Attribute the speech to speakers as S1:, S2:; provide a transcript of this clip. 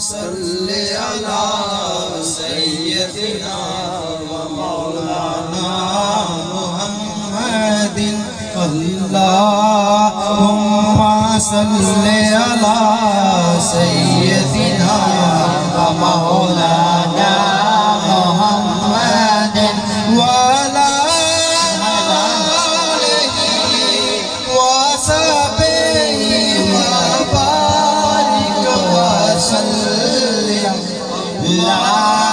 S1: सल्ले अला सय्यदिना व मौलाना मुहम्मदिन अल्लाहुम्मा सल्ले अला सय्यदिना व मौलाना मुहम्मदिन व अला आलिहि व सहबिहि व बारिक व सल्लिम ला